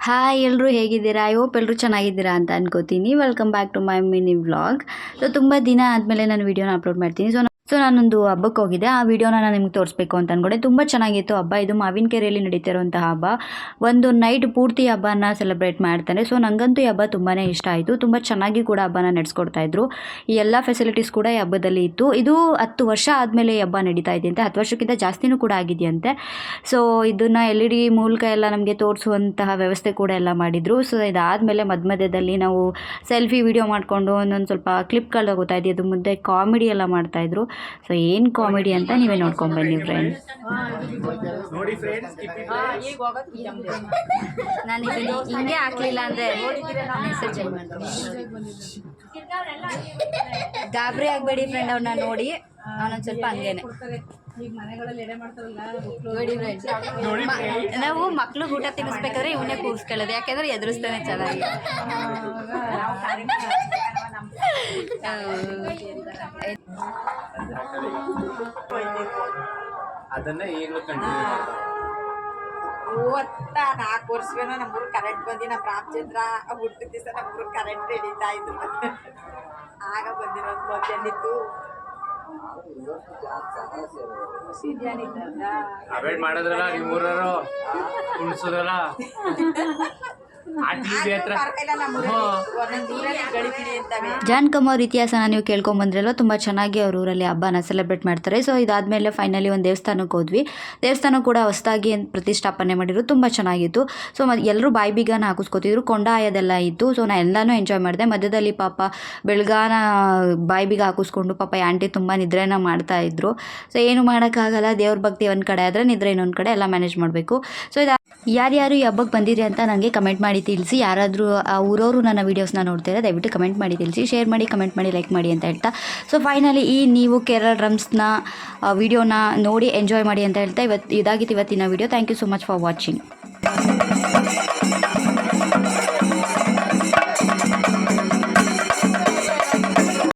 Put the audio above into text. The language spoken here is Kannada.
ಹಾಯ್ ಎಲ್ಲರೂ ಹೇಗಿದ್ದೀರಾ? ಐ ಹೋಪ್ ಎಲ್ಲರೂ ಚೆನ್ನಾಗಿದ್ದೀರಾ ಅಂತ ಅನ್ಕೋತೀನಿ. Welcome back to my mini vlog. So ತುಂಬ ದಿನ ಆದಮೇಲೆ ನಾನು ವೀಡಿಯೋನ ಅಪ್ಲೋಡ್ ಮಾಡ್ತೀನಿ. ಸೊ ನಾನೊಂದು ಹಬ್ಬಕ್ಕೆ ಹೋಗಿದ್ದೆ. ಆ ವಿಡಿಯೋನ ನಾನು ನಿಮ್ಗೆ ತೋರಿಸ್ಬೇಕು ಅಂತ ಅಂದ್ಕೊಂಡೆ. ತುಂಬ ಚೆನ್ನಾಗಿತ್ತು ಹಬ್ಬ. ಇದು ಮಾವಿನಕೆರೆಯಲ್ಲಿ ನಡೀತಿರುವಂತಹ ಹಬ್ಬ. ಒಂದು ನೈಟ್ ಪೂರ್ತಿ ಹಬ್ಬನ ಸೆಲೆಬ್ರೇಟ್ ಮಾಡ್ತಾರೆ. ಸೊ ನನಗಂತೂ ಈ ಹಬ್ಬ ತುಂಬಾ ಇಷ್ಟ ಆಯಿತು. ತುಂಬ ಚೆನ್ನಾಗಿ ಕೂಡ ಹಬ್ಬನ ನಡೆಸ್ಕೊಡ್ತಾಯಿದ್ರು. ಈ ಎಲ್ಲ ಫೆಸಿಲಿಟೀಸ್ ಕೂಡ ಈ ಹಬ್ಬದಲ್ಲಿ ಇತ್ತು. ಇದು 10 ವರ್ಷ ಆದಮೇಲೆ ಈ ಹಬ್ಬ ನಡೀತಾ ಇದೆಯಂತೆ. 10 ವರ್ಷಕ್ಕಿಂತ ಜಾಸ್ತಿನೂ ಕೂಡ ಆಗಿದೆಯಂತೆ. ಸೊ ಇದನ್ನು LED ಮೂಲಕ ಎಲ್ಲ ನಮಗೆ ತೋರಿಸುವಂತಹ ವ್ಯವಸ್ಥೆ ಕೂಡ ಎಲ್ಲ ಮಾಡಿದರು. ಸೊ ಇದಾದಮೇಲೆ ಮಧ್ಯದಲ್ಲಿ ನಾವು ಸೆಲ್ಫಿ ವಿಡಿಯೋ ಮಾಡಿಕೊಂಡು ಒಂದೊಂದು ಸ್ವಲ್ಪ ಕ್ಲಿಪ್ಗಳು ತಗೋತಾ ಇದ್ವಿ. ಅದು ಮುಂದೆ ಕಾಮಿಡಿ ಎಲ್ಲ ಮಾಡ್ತಾಯಿದ್ರು. ಸೊ ಏನು ಕಾಮಿಡಿ ಅಂತ ನೀವೇ ನೋಡ್ಕೊಂಡು ಬನ್ನಿ ಫ್ರೆಂಡ್ಸ್. ನಾನು ಹಿಂಗೆ ಹಾಕ್ಲಿಲ್ಲ ಅಂದರೆ ಮೆಸೇಜ್ ಗಾಬರಿ ಆಗಬೇಡಿ ಫ್ರೆಂಡ್. ಅವ್ರನ್ನ ನೋಡಿ ಅವನೊಂದು ಸ್ವಲ್ಪ ಹಂಗೇನೆ ನೋಡಿ ಫ್ರೆಂಡ್ಸ್. ನಾವು ಮಕ್ಳಿಗೆ ಊಟ ತಿನ್ನಿಸ್ಬೇಕಾದ್ರೆ ಇವನ್ನೇ ಕೂರಿಸ್ಕೊಳ್ಳೋದು. ಯಾಕೆಂದ್ರೆ ಎದುರಿಸ್ತಾನೆ ಚೆನ್ನಾಗಿ. ಅದನ್ನ ಈಗಲೂ ಕಂಟಿನ್ಯೂ ಮೂವತ್ತ 4 ವರ್ಷವೇನೋ ನಮ್ಮೂರು ಕರೆಂಟ್ ಬಂದು ನಮ್ಮ ರಾಮಚಂದ್ರ ಹುಟ್ಟಿದ ದಿವಸ ನಮ್ಮೂರು ಕರೆಂಟ್ ಹಿಡಿತಾ ಇದ್ರು. ಆಗ ಬಂದಿರೋದು ಮೊದಲಿತ್ತು ಅವೇಟ್ ಮಾಡಿದ್ರಲ್ಲ ನಿಮ್ಮೂರವರು ಉಳಿಸೋದ್ರಲ್ಲ ಜಾನ್ಕಮ್ಮ ಅವ್ರ ಇತಿಹಾಸನ ನೀವು ಕೇಳ್ಕೊಂಬಂದ್ರಲ್ಲ. ತುಂಬ ಚೆನ್ನಾಗಿ ಅವ್ರ ಊರಲ್ಲಿ ಹಬ್ಬನ ಸೆಲೆಬ್ರೇಟ್ ಮಾಡ್ತಾರೆ. ಸೊ ಇದಾದಮೇಲೆ ಫೈನಲಿ ಒಂದು ದೇವಸ್ಥಾನಕ್ಕೆ ಹೋದ್ವಿ. ದೇವಸ್ಥಾನ ಕೂಡ ಹೊಸದಾಗಿ ಪ್ರತಿಷ್ಠಾಪನೆ ಮಾಡಿದ್ರು. ತುಂಬ ಚೆನ್ನಾಗಿತ್ತು. ಸೊ ಎಲ್ಲರೂ ಬಾಯಿ ಬೀಗನ ಹಾಕಿಸ್ಕೊತಿದ್ರು. ಕೊಂಡ ಆಯೋದೆಲ್ಲ ಇತ್ತು. ಸೊ ನಾನು ಎಲ್ಲನೂ ಎಂಜಾಯ್ ಮಾಡಿದೆ. ಮಧ್ಯದಲ್ಲಿ ಪಾಪ ಬೆಳಗಾನ ಬಾಯಿ ಬೀಗ ಹಾಕಿಸ್ಕೊಂಡು ಪಾಪ ಆಂಟಿ ತುಂಬ ನಿದ್ರೆನ ಮಾಡ್ತಾಯಿದ್ರು. ಸೊ ಏನು ಮಾಡೋಕ್ಕಾಗಲ್ಲ. ದೇವ್ರ ಭಕ್ತಿ ಒಂದು ಕಡೆ ಆದರೆ ನಿದ್ರೆ ಇನ್ನೊಂದು ಕಡೆ ಎಲ್ಲ ಮ್ಯಾನೇಜ್ ಮಾಡಬೇಕು. ಸೊ ಯಾರ್ಯಾರು ಈ ಹಬ್ಬಕ್ಕೆ ಬಂದಿರಿ ಅಂತ ನನಗೆ ಕಮೆಂಟ್ ಮಾಡಿ ತಿಳಿಸಿ. ಯಾರಾದರೂ ಆ ಊರವರು ನನ್ನ ವೀಡಿಯೋಸ್ನ ನೋಡ್ತೀರಾ ದಯವಿಟ್ಟು ಕಮೆಂಟ್ ಮಾಡಿ ತಿಳಿಸಿ. ಶೇರ್ ಮಾಡಿ, ಕಮೆಂಟ್ ಮಾಡಿ, ಲೈಕ್ ಮಾಡಿ ಅಂತ ಹೇಳ್ತಾ ಸೊ ಫೈನಲಿ ನೀವು ಕೇರಳ ಡ್ರಮ್ಸ್ನ ವಿಡಿಯೋನ ನೋಡಿ ಎಂಜಾಯ್ ಮಾಡಿ ಅಂತ ಹೇಳ್ತಾ ಇದಾಗಿತ್ತು ಇವತ್ತಿನ video. Thank you so much for watching.